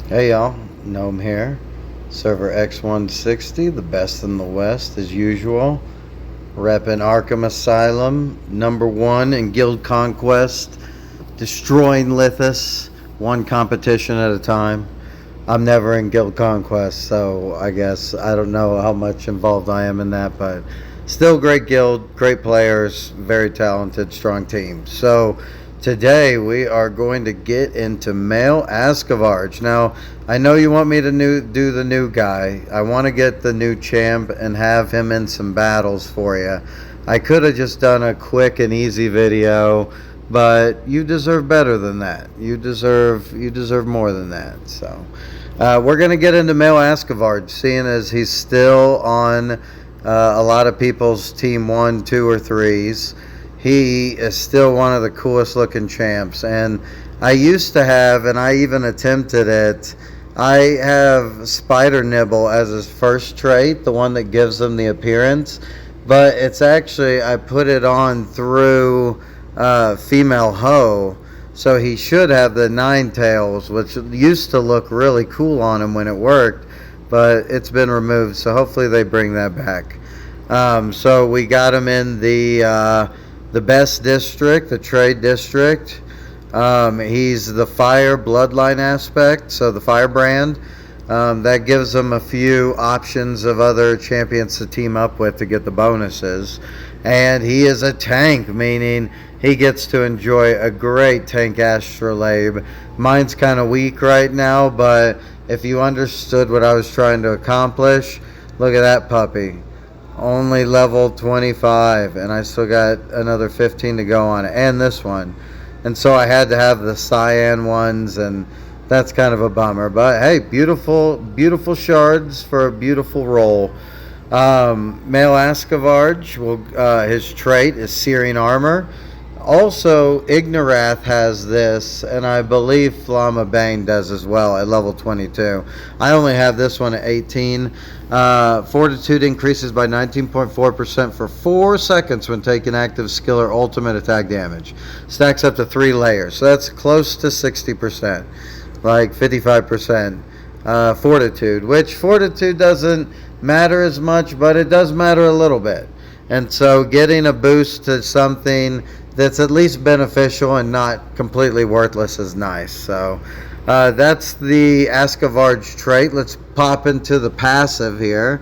Hey y'all, Knowm here. Server X160, the best in the West as usual. Reppin' Arkham Asylum, #1 in Guild Conquest, destroying Lithas, one competition at a time. I'm never in Guild Conquest, so I guess I don't know how much involved I am in that, but still great guild, great players, very talented, strong team. So today we are going to get into male Askavarg. Now, I know you want me to do the new guy. I want to get the new champ and have him in some battles for you. I could have just done a quick and easy video, but you deserve better than that. You deserve more than that. So we're gonna get into male Askavarg, seeing as he's still on a lot of people's team 1, 2, or 3s. He is still one of the coolest looking champs, and I used to have, and I even attempted it, I have Spider Nibble as his first trait, the one that gives him the appearance, but it's actually, I put it on through Female Hoe, so he should have the 9 tails, which used to look really cool on him when it worked, but it's been removed, so hopefully they bring that back. So we got him in the best district, the trade district. He's the fire bloodline aspect, so the firebrand. That gives him a few options of other champions to team up with to get the bonuses. And he is a tank, meaning he gets to enjoy a great tank astrolabe. Mine's kind of weak right now, but if you understood what I was trying to accomplish, look at that puppy. Only level 25, and I still got another 15 to go on it, and this one. And so I had to have the cyan ones, and that's kind of a bummer. But hey, beautiful shards for a beautiful roll. Male Askavarg, his trait is Searing Armor. Also, Ignorath has this, and I believe Flamma Bane does as well at level 22. I only have this one at 18. Fortitude increases by 19.4% for 4 seconds when taking active skill or ultimate attack damage. Stacks up to 3 layers, so that's close to 60%, like 55%. Fortitude, which Fortitude doesn't matter as much, but it does matter a little bit. And so getting a boost to something that's at least beneficial and not completely worthless is nice. So that's the Askavarg trait. Let's pop into the passive here.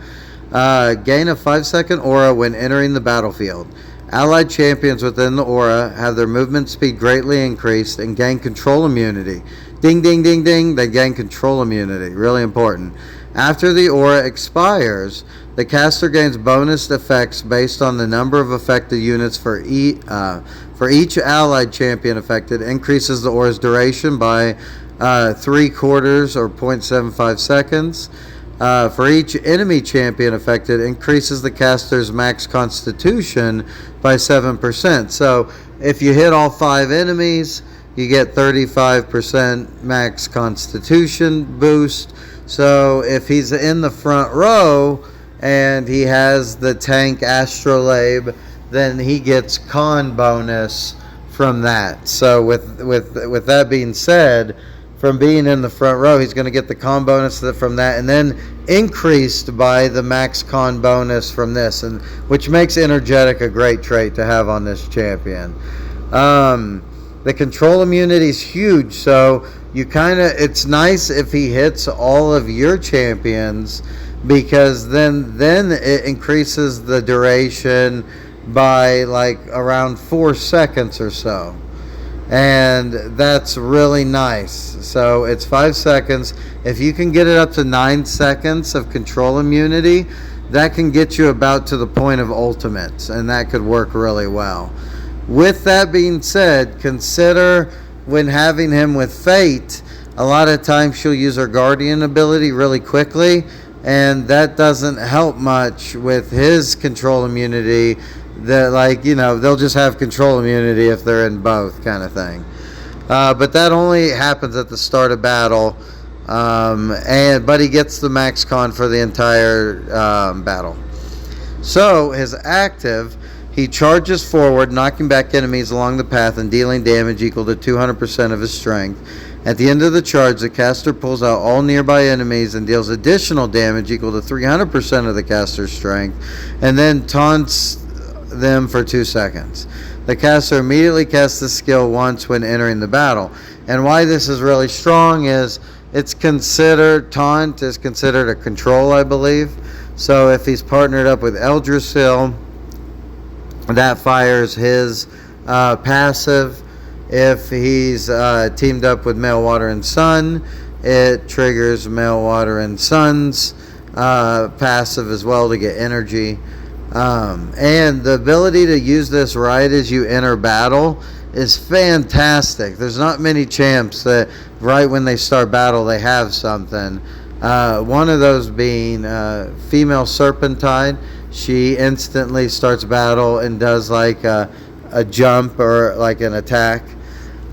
Gain a 5-second aura when entering the battlefield. Allied champions within the aura have their movement speed greatly increased and gain control immunity. Ding, ding, ding, ding. They gain control immunity. Really important. After the aura expires, the caster gains bonus effects based on the number of affected units for each allied champion affected. Increases the aura's duration by 3/4 or 0.75 seconds. For each enemy champion affected, increases the caster's max constitution by 7%. So if you hit all 5 enemies, you get 35% max constitution boost. So if he's in the front row and he has the tank astrolabe, then he gets con bonus from that. So with that being said, from being in the front row, he's going to get the con bonus from that, and then increased by the max con bonus from this, and which makes energetic a great trait to have on this champion. The control immunity is huge, so it's nice if he hits all of your champions, because then it increases the duration by like around 4 seconds or so, and that's really nice. So it's 5 seconds. If you can get it up to 9 seconds of control immunity, that can get you about to the point of ultimates, and that could work really well. With that being said, consider when having him with Fate, a lot of times she'll use her Guardian ability really quickly, and that doesn't help much with his control immunity. That, they'll just have control immunity if they're in both, kind of thing. But that only happens at the start of battle, but he gets the max con for the entire battle. So his active, he charges forward, knocking back enemies along the path and dealing damage equal to 200% of his strength. At the end of the charge, the caster pulls out all nearby enemies and deals additional damage equal to 300% of the caster's strength, and then taunts them for 2 seconds. The caster immediately casts the skill once when entering the battle. And why this is really strong is taunt is considered a control, I believe. So if he's partnered up with Eldrasil, that fires his passive. If he's teamed up with Male Water and Sun, it triggers Male Water and Sun's passive as well to get energy. And the ability to use this right as you enter battle is fantastic. There's not many champs that right when they start battle they have something. One of those being Female Serpentine. She instantly starts battle and does like a jump or like an attack.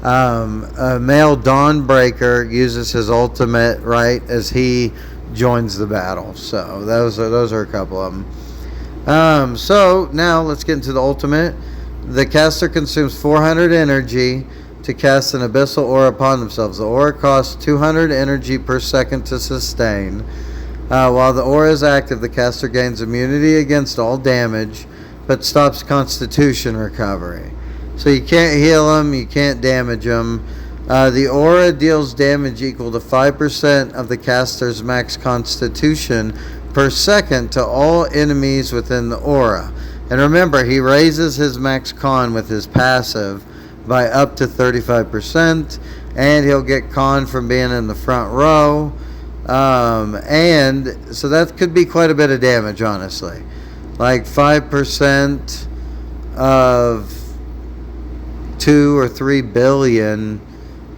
Male Dawnbreaker uses his ultimate right as he joins the battle. So those are a couple of them. So now let's get into the ultimate. The caster consumes 400 energy to cast an abyssal aura upon themselves. The aura costs 200 energy per second to sustain. While the aura is active, the caster gains immunity against all damage, but stops constitution recovery. So you can't heal them, you can't damage them. The aura deals damage equal to 5% of the caster's max constitution per second to all enemies within the aura. And remember, he raises his max con with his passive by up to 35%, and he'll get con from being in the front row. And so that could be quite a bit of damage, honestly. Like 5% of 2 or 3 billion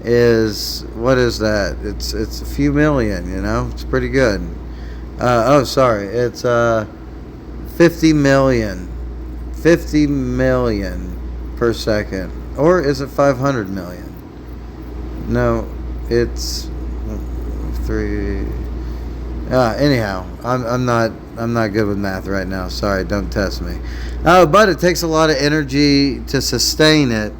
is, what is that? It's a few million, you know? It's pretty good. It's 50 million. 50 million per second. Or is it 500 million? No, it's 3. Anyhow, I'm not good with math right now. Sorry, don't test me. But it takes a lot of energy to sustain it.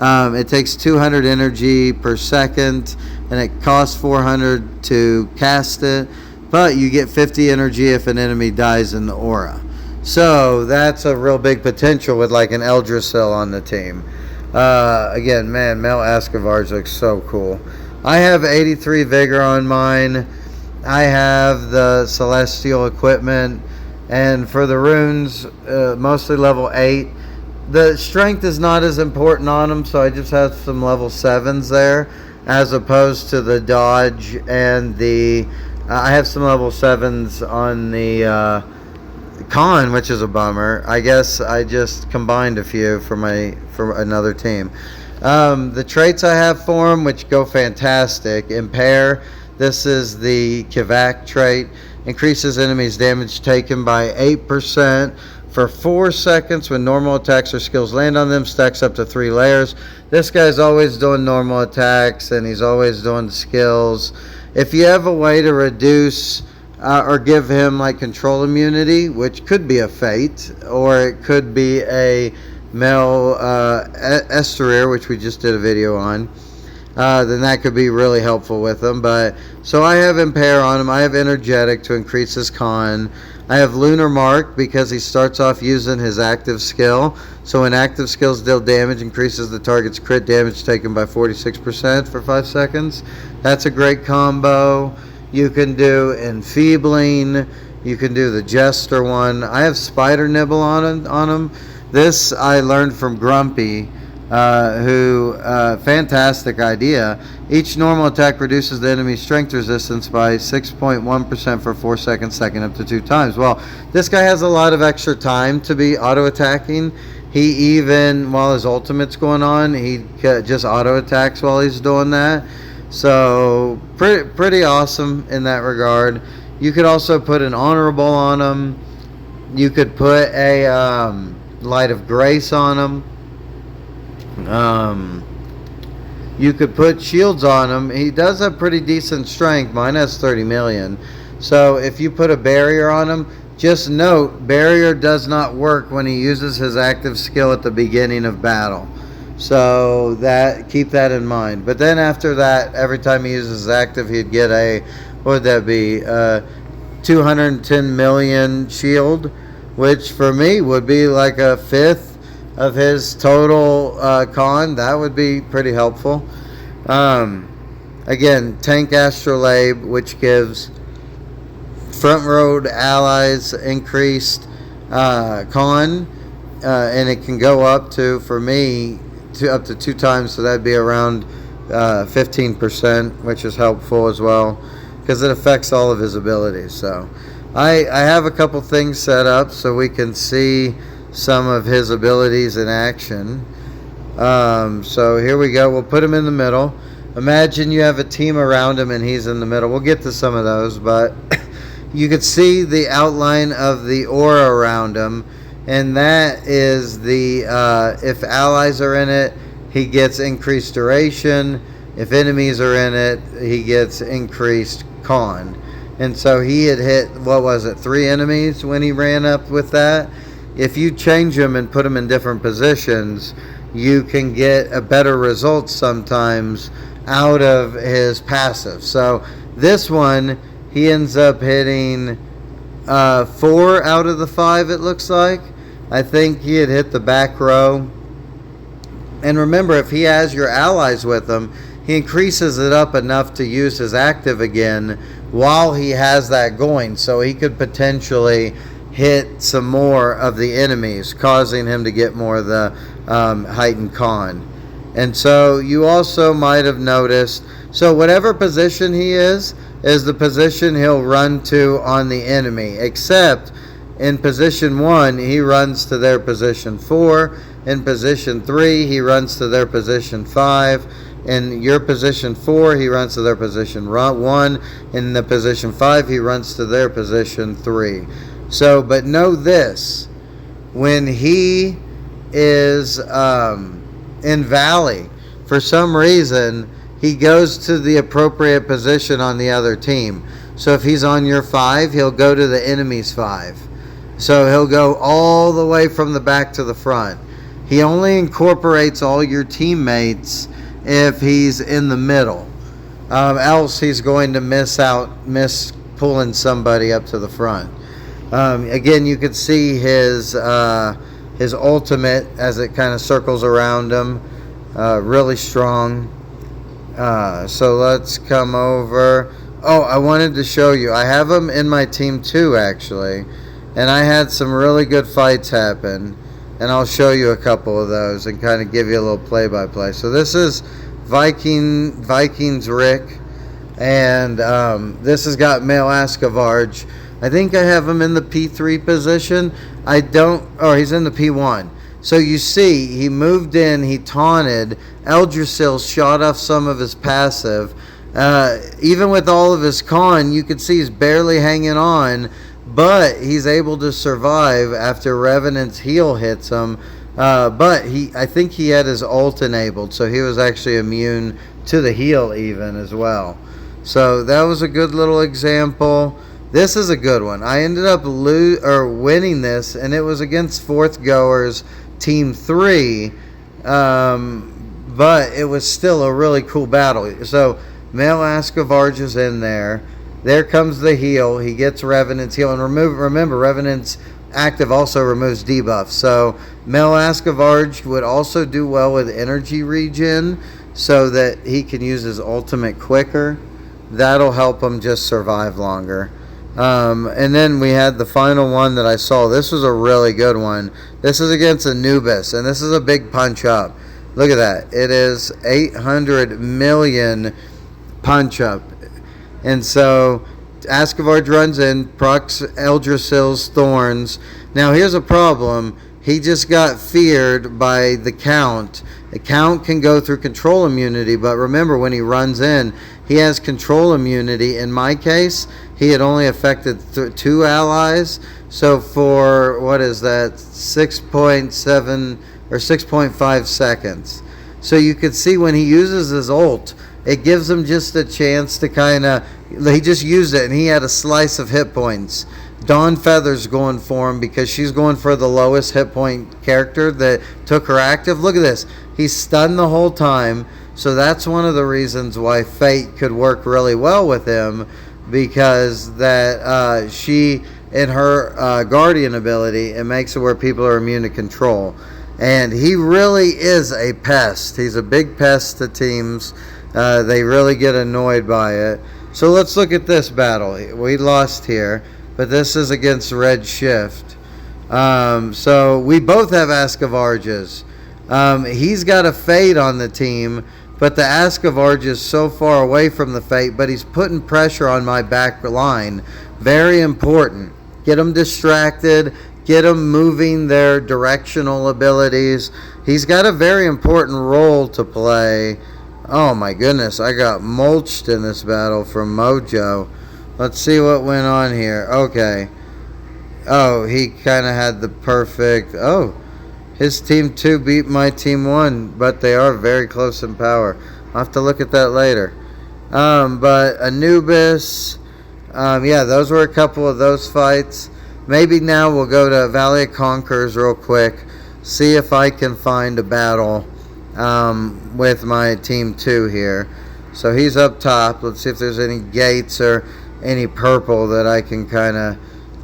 It takes 200 energy per second, and it costs 400 to cast it. But you get 50 energy if an enemy dies in the aura. So that's a real big potential with like an Eldrasil on the team. Again, man, Male Askavarg looks so cool. I have 83 vigor on mine. I have the celestial equipment, and for the runes, mostly level 8. The strength is not as important on them, so I just have some level 7s there, as opposed to the dodge and the... I have some level 7s on the con, which is a bummer. I guess I just combined a few for another team. The traits I have for them, which go fantastic. Impair, this is the Kivak trait. Increases enemies' damage taken by 8% for 4 seconds when normal attacks or skills land on them. Stacks up to 3 layers. This guy's always doing normal attacks, and he's always doing skills. If you have a way to reduce or give him like control immunity, which could be a fate, or it could be a Male Esterir, which we just did a video on, then that could be really helpful with him. But so I have Impair on him. I have Energetic to increase his con. I have Lunar Mark because he starts off using his active skill. So when active skills deal damage, increases the target's crit damage taken by 46% for 5 seconds. That's a great combo. You can do Enfeebling. You can do the Jester one. I have Spider Nibble on him. This I learned from Grumpy, fantastic idea. Each normal attack reduces the enemy's strength resistance by 6.1% for 4 seconds, second up to 2 times. Well, this guy has a lot of extra time to be auto-attacking. He even, while his ultimate's going on, he just auto-attacks while he's doing that. So, pretty awesome in that regard. You could also put an Honorable on him. You could put a Light of Grace on him. You could put shields on him. He does have pretty decent strength. Mine has 30 million. So if you put a barrier on him, just note, barrier does not work when he uses his active skill at the beginning of battle. So that, keep that in mind. But then after that, every time he uses his active, he'd get a, what would that be? 210 million shield, which for me would be like a fifth of his total con. That would be pretty helpful. Again, tank astrolabe, which gives front row allies increased con, and it can go up to, for me, up to 2 times, so that'd be around 15%, which is helpful as well, because it affects all of his abilities. So I have a couple things set up so we can see some of his abilities in action. So here we go. We'll put him in the middle. Imagine you have a team around him and he's in the middle. We'll get to some of those, but you could see the outline of the aura around him, and that is the if allies are in it, he gets increased duration. If enemies are in it, he gets increased con. And so he had hit, what was it, 3 enemies when he ran up with that. If you change them and put them in different positions, you can get a better result sometimes out of his passive. So this one, he ends up hitting 4 out of the 5, it looks like. I think he had hit the back row. And remember, if he has your allies with him, he increases it up enough to use his active again while he has that going. So he could potentially hit some more of the enemies, causing him to get more of the heightened con. And so you also might have noticed, so whatever position he is the position he'll run to on the enemy, except in position 1, he runs to their position 4. In position 3, he runs to their position 5. In your position 4, he runs to their position 1. In the position 5, he runs to their position 3. So, but know this, when he is in Valley, for some reason, he goes to the appropriate position on the other team. So if he's on your 5, he'll go to the enemy's 5. So he'll go all the way from the back to the front. He only incorporates all your teammates if he's in the middle. Else he's going to miss pulling somebody up to the front. Again, you could see his ultimate as it kind of circles around him. Really strong. So let's come over. Oh, I wanted to show you. I have him in my team too, actually. And I had some really good fights happen. And I'll show you a couple of those and kind of give you a little play-by-play. So this is Vikings Rick. And this has got male Askavarg. I think I have him in the P3 position. He's in the P1. So you see, he moved in, he taunted, Eldrasil shot off some of his passive. Even with all of his con, you could see he's barely hanging on, but he's able to survive after Revenant's heal hits him. But I think he had his ult enabled, so he was actually immune to the heal even as well. So that was a good little example. This is a good one. I ended up winning this, and it was against Fourth Goers, Team 3, but it was still a really cool battle. So male Askavarg is in there. There comes the heal. He gets Revenant's heal, and remember, Revenant's active also removes debuff. So male Askavarg would also do well with energy regen, so that he can use his ultimate quicker. That'll help him just survive longer. And then we had the final one that I saw. This was a really good one. This is against Anubis, and this is a big punch up. Look at that. It is 800 million punch up. And so Askavarg runs in, procs Eldrasil's Thorns. Now here's a problem. He just got feared by the Count. The Count can go through control immunity, but remember, when he runs in, he has control immunity. In my case, he had only affected 2 allies. So for, what is that, 6.7 or 6.5 seconds. So you could see when he uses his ult, it gives him just a chance to he just used it and he had a slice of hit points. Dawn Feather's going for him because she's going for the lowest hit point character that took her active. Look at this. He's stunned the whole time. So that's one of the reasons why Fate could work really well with him, because that she, in her Guardian ability, it makes it where people are immune to control. And he really is a pest. He's a big pest to teams. They really get annoyed by it. So let's look at this battle. We lost here, but this is against Red Shift. So we both have Askavarges. He's got a Fate on the team, but the Askavarg is so far away from the Fate, but he's putting pressure on my back line. Very important. Get them distracted. Get them moving their directional abilities. He's got a very important role to play. Oh my goodness, I got mulched in this battle from Mojo. Let's see what went on here. Okay. Oh, he kind of had the perfect... Oh, his team 2 beat my team 1, but they are very close in power. I'll have to look at that later. But Anubis... yeah, those were a couple of those fights. Maybe now we'll go to Valley of Conquerors real quick. See if I can find a battle with my team 2 here. So he's up top. Let's see if there's any gates or any purple that I can kind of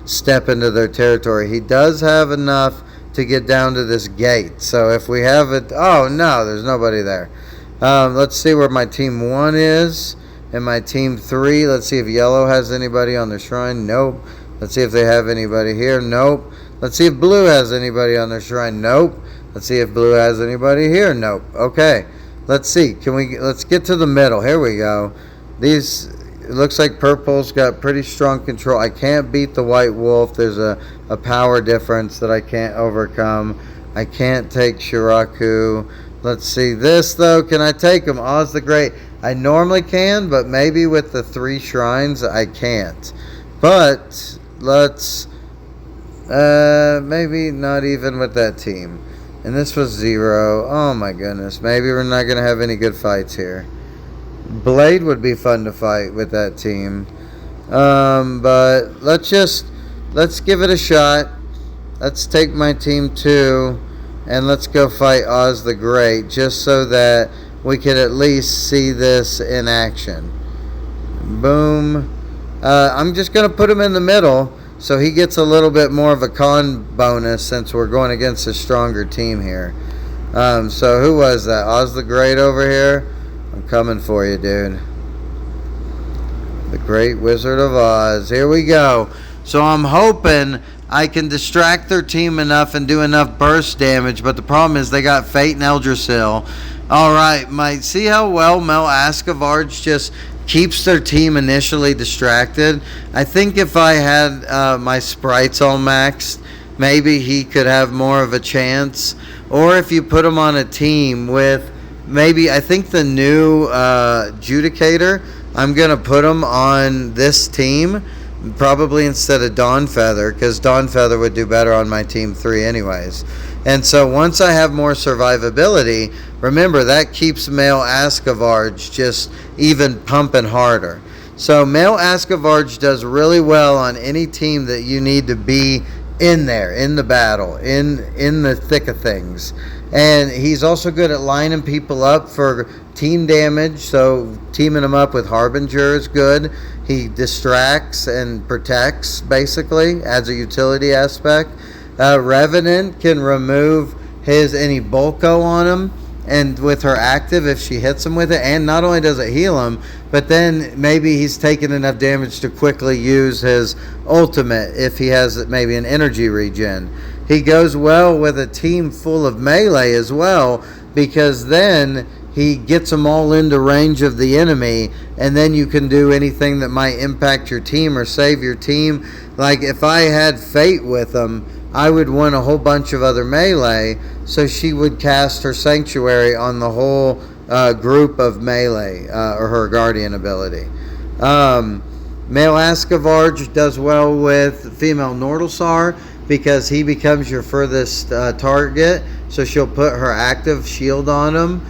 step into their territory. He does have enough to get down to this gate. So if we have it... Oh, no, there's nobody there. Let's see where my team 1 is. And my team 3. Let's see if yellow has anybody on their shrine. Nope. Let's see if they have anybody here. Nope. Let's see if blue has anybody on their shrine. Nope. Let's see if blue has anybody here. Nope. Okay. Let's see. Let's get to the middle. Here we go. It looks like purple's got pretty strong control. I can't beat the white wolf. There's a power difference that I can't overcome. I can't take Shiraku. Let's see this though. Can I take him? Oz the Great. I normally can, but maybe with the 3 shrines I can't. But let's maybe not even with that team. And this was 0. Oh my goodness. Maybe we're not going to have any good fights here. Blade would be fun to fight with that team. But let's give it a shot. Let's take my team 2 and let's go fight Oz the Great, just so that we could at least see this in action. Boom. I'm just going to put him in the middle so he gets a little bit more of a con bonus since we're going against a stronger team here. So who was that? Oz the Great over here? I'm coming for you, dude. The Great Wizard of Oz. Here we go. So I'm hoping I can distract their team enough and do enough burst damage, but the problem is they got Fate and Eldrasil. Alright, see how well Mel Askavarg just keeps their team initially distracted? I think if I had my sprites all maxed, maybe he could have more of a chance. Or if you put him on a team with maybe, I think the new Judicator, I'm going to put him on this team, probably instead of Dawnfeather, because Dawnfeather would do better on my team 3 anyways. And so once I have more survivability, remember that keeps male Askavarg just even pumping harder. So male Askavarg does really well on any team that you need to be in there, in the battle, in the thick of things. And he's also good at lining people up for team damage, so teaming them up with Harbinger is good. He distracts and protects, basically, adds a utility aspect. Revenant can remove any Bulko on him, and with her active, if she hits him with it, and not only does it heal him, but then maybe he's taken enough damage to quickly use his ultimate if he has maybe an energy regen. He goes well with a team full of melee as well, because then he gets them all into range of the enemy, and then you can do anything that might impact your team or save your team. Like if I had Fate with him, I would win a whole bunch of other melee, so she would cast her Sanctuary on the whole group of melee, or her Guardian ability. Male Askavarg does well with female Nordalsar, because he becomes your furthest target, so she'll put her active shield on him.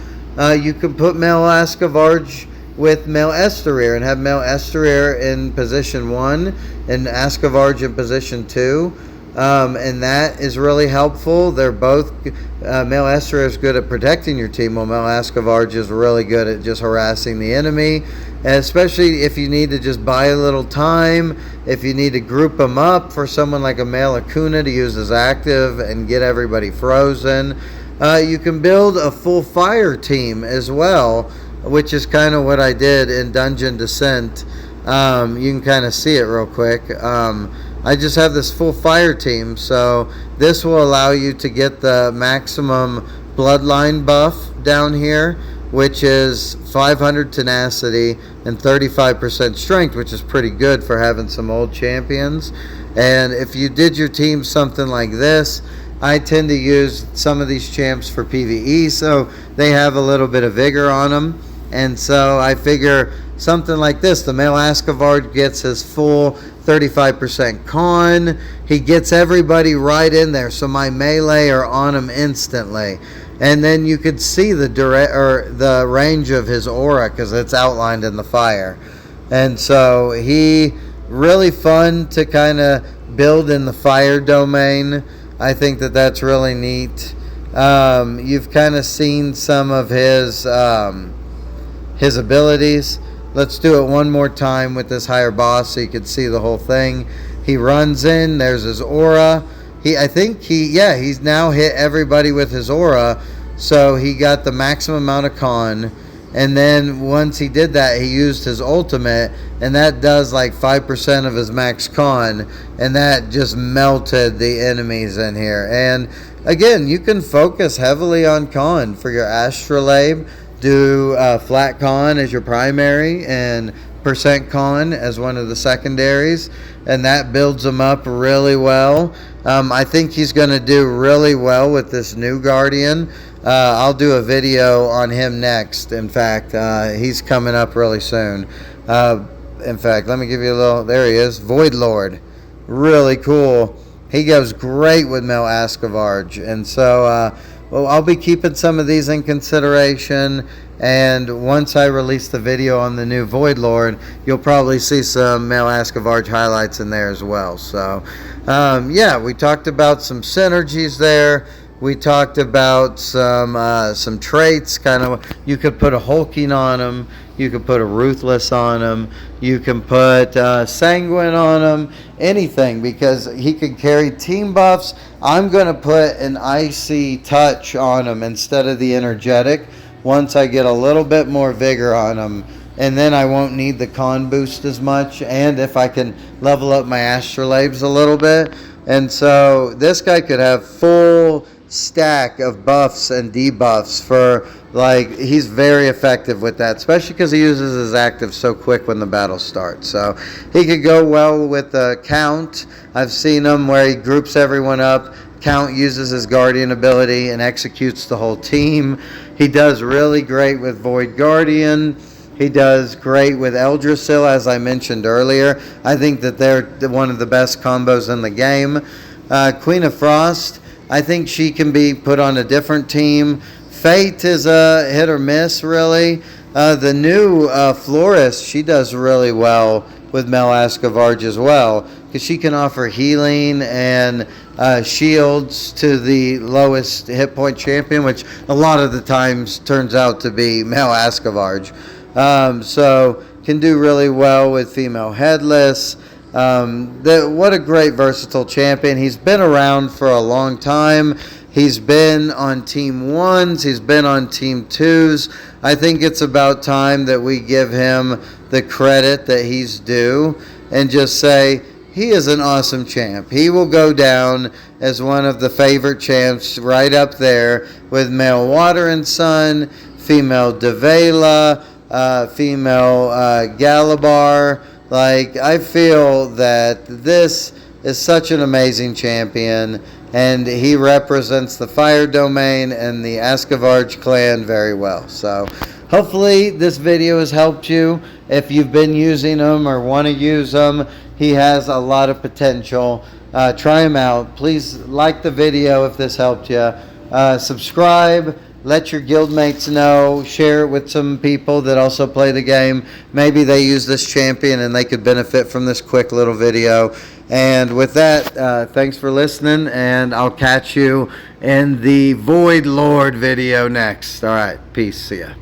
You can put male Askavarg with male Esterir and have male Esterir in position 1 and Askavarg in position 2. and that is really helpful. They're both Male Esther is good at protecting your team, while Male Askavarg is really good at just harassing the enemy. And especially if you need to just buy a little time, if you need to group them up for someone like a Male Acuna to use as active and get everybody frozen. You can build a full fire team as well, which is kind of what I did in Dungeon Descent. You can kind of see it real quick. I just have this full fire team, so this will allow you to get the maximum Bloodline buff down here, which is 500 tenacity and 35% strength, which is pretty good for having some old champions. And if you did your team something like this, I tend to use some of these champs for PvE, so they have a little bit of vigor on them. And so I figure something like this, the Male Askavarg gets his full 35% con. He gets everybody right in there, so my melee are on him instantly. And then you could see the range of his aura because it's outlined in the fire. And so he really fun to kind of build in the fire domain. I think that that's really neat. You've kind of seen some of his abilities. Let's do it one more time with this higher boss so you can see the whole thing. He runs in, there's his aura. He's now hit everybody with his aura, so he got the maximum amount of con. And then once he did that, he used his ultimate, and that does like 5% of his max con, and that just melted the enemies in here. And again, you can focus heavily on con for your astrolabe. Do flat con as your primary and percent con as one of the secondaries, and that builds him up really well. I think he's going to do really well with this new Guardian. I'll do a video on him next. In fact, he's coming up really soon. In fact, let me give you a little. There he is, Void Lord. Really cool. He goes great with Male Askavarg, and so well, I'll be keeping some of these in consideration, and once I release the video on the new Void Lord, you'll probably see some Male Askavarg highlights in there as well. So, yeah, we talked about some synergies there. We talked about some traits, kind of. You could put a hulking on him. You could put a ruthless on him. You can put sanguine on him. Anything, because he can carry team buffs. I'm going to put an icy touch on him instead of the energetic once I get a little bit more vigor on him. And then I won't need the con boost as much. And if I can level up my astrolabes a little bit. And so this guy could have full stack of buffs and debuffs for, like, he's very effective with that, especially because he uses his active so quick when the battle starts. So he could go well with the Count. I've seen him where he groups everyone up. Count uses his Guardian ability and executes the whole team. He does really great with Void Guardian. He does great with Eldrasil, as I mentioned earlier. I think that they're one of the best combos in the game. Queen of Frost, I think she can be put on a different team. Fate is a hit or miss, really. The new Florist, she does really well with Male Askavarg as well, because she can offer healing and shields to the lowest hit point champion, which a lot of the times turns out to be Male Askavarg. So can do really well with Female Headless. What a great versatile champion. He's been around for a long time. He's been on Team 1s. He's been on Team 2s. I think it's about time that we give him the credit that he's due and just say he is an awesome champ. He will go down as one of the favorite champs, right up there with Male Water and Sun, Female Devela, Female Galabar. Like, I feel that this is such an amazing champion, and he represents the fire domain and the Askavarg clan very well. So hopefully this video has helped you. If you've been using him or want to use him, he has a lot of potential. Try him out. Please like the video if this helped you. Subscribe let your guildmates know. Share it with some people that also play the game. Maybe they use this champion and they could benefit from this quick little video. And with that, thanks for listening, and I'll catch you in the Void Lord video next. All right, peace. See ya.